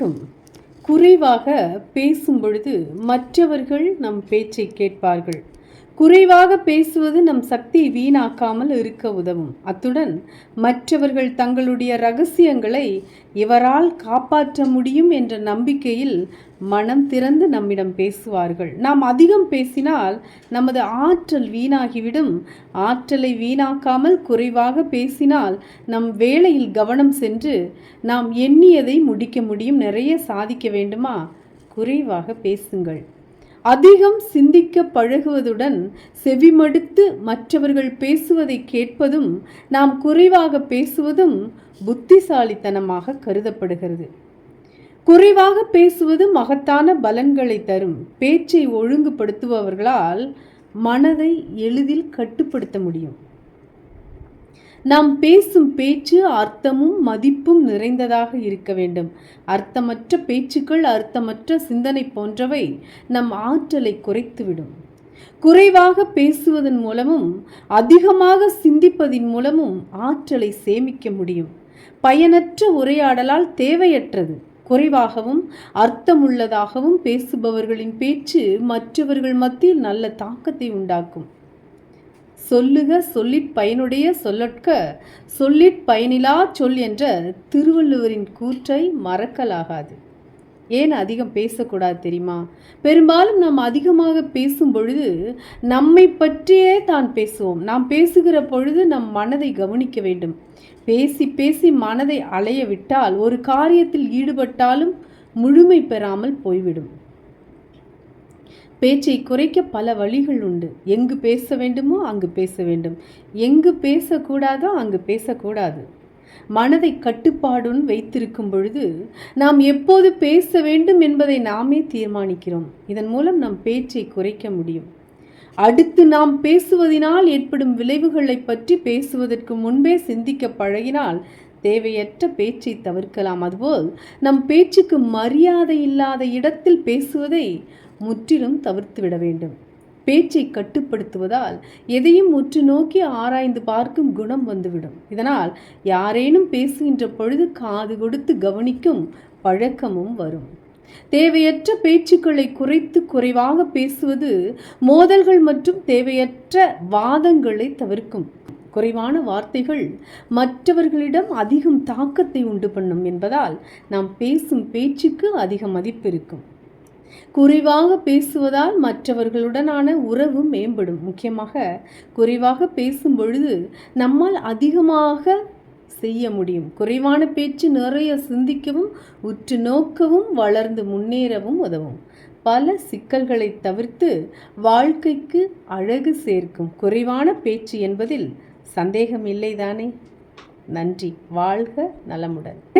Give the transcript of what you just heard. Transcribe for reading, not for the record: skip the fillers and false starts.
வணக்கம். குறைவாக பேசும் பொழுது மற்றவர்கள் நம் பேச்சை கேட்பார்கள். குறைவாக பேசுவது நம் சக்தியை வீணாக்காமல் இருக்க உதவும். அத்துடன் மற்றவர்கள் தங்களுடைய ரகசியங்களை இவரால் காப்பாற்ற முடியும் என்ற நம்பிக்கையில் மனம் திறந்து நம்மிடம் பேசுவார்கள். நாம் அதிகம் பேசினால் நமது ஆற்றல் வீணாகிவிடும். ஆற்றலை வீணாக்காமல் குறைவாக பேசினால் நம் வேலையில் கவனம் சென்று நாம் எண்ணியதை முடிக்க முடியும். நிறைய சாதிக்க வேண்டுமா? குறைவாக பேசுங்கள். அதிகம் சிந்திக்க பழகுவதுடன் செவிமடுத்து மற்றவர்கள் பேசுவதை கேட்பதும் நாம் குறைவாக பேசுவதும் புத்திசாலித்தனமாக கருதப்படுகிறது. குறைவாக பேசுவது மகத்தான பலன்களை தரும். பேச்சை ஒழுங்குபடுத்துபவர்களால் மனதை எளிதில் கட்டுப்படுத்த முடியும். நாம் பேசும் பேச்சு அர்த்தமும் மதிப்பும் நிறைந்ததாக இருக்க வேண்டும். அர்த்தமற்ற பேச்சுக்கள், அர்த்தமற்ற சிந்தனை போன்றவை நம் ஆற்றலை குறைத்துவிடும். குறைவாக பேசுவதன் மூலமும் அதிகமாக சிந்திப்பதின் மூலமும் ஆற்றலை சேமிக்க முடியும். பயனற்ற உரையாடலால் தேவையற்றது குறைவாகவும் அர்த்தமுள்ளதாகவும் பேசுபவர்களின் பேச்சு மற்றவர்கள் மத்தியில் நல்ல தாக்கத்தை உண்டாக்கும். சொல்லுக சொல்லிற் பயனுடைய சொல்லொட்க சொல்லிற் பயனிலா சொல் என்ற திருவள்ளுவரின் கூற்றை மறக்கலாகாது. ஏன் அதிகம் பேசக்கூடாது தெரியுமா? பெரும்பாலும் நாம் அதிகமாக பேசும் பொழுது நம்மை பற்றியே தான் பேசுவோம். நாம் பேசுகிற பொழுது நம் மனதை கவனிக்க வேண்டும். பேசி பேசி மனதை அலைய விட்டால் ஒரு காரியத்தில் ஈடுபட்டாலும் முழுமை பெறாமல் போய்விடும். பேச்சை குறைக்க பல வழிகள் உண்டு. எங்கு பேச வேண்டுமோ அங்கு பேச வேண்டும், எங்கு பேசக்கூடாதோ அங்கு பேசக்கூடாது. மனதை கட்டுப்பாடுடன் வைத்திருக்கும் பொழுது நாம் எப்போது பேச வேண்டும் என்பதை நாமே தீர்மானிக்கிறோம். இதன் மூலம் நம் பேச்சை குறைக்க முடியும். அடுத்து நாம் பேசுவதனால் ஏற்படும் விளைவுகளை பற்றி பேசுவதற்கு முன்பே சிந்திக்க பழகினால் தேவையற்ற பேச்சை தவிர்க்கலாம். அதுபோல் நம் பேச்சுக்கு மரியாதை இல்லாத இடத்தில் பேசுவதை முற்றிலும் தவிர்த்துவிட வேண்டும். பேச்சை கட்டுப்படுத்துவதால் எதையும் உற்று நோக்கி ஆராய்ந்து பார்க்கும் குணம் வந்துவிடும். இதனால் யாரேனும் பேசுகின்ற பொழுது காது கொடுத்து கவனிக்கும் பழக்கமும் வரும். தேவையற்ற பேச்சுக்களை குறைத்து குறைவாக பேசுவது மோதல்கள் மற்றும் தேவையற்ற வாதங்களை தவிர்க்கும். குறைவான வார்த்தைகள் மற்றவர்களிடம் அதிகம் தாக்கத்தை உண்டு பண்ணும் என்பதால் நாம் பேசும் பேச்சுக்கு அதிக மதிப்பு இருக்கும். குறைவாக பேசுவதால் மற்றவர்களுடனான உறவு மேம்படும். முக்கியமாக குறைவாக பேசும் பொழுது நம்மால் அதிகமாக செய்ய முடியும். குறைவான பேச்சு நிறைய சிந்திக்கவும் உற்று நோக்கவும் வளர்ந்து முன்னேறவும் உதவும். பல சிக்கல்களை தவிர்த்து வாழ்க்கைக்கு அழகு சேர்க்கும் குறைவான பேச்சு என்பதில் சந்தேகம் இல்லைதானே? நன்றி. வாழ்க நலமுடன்.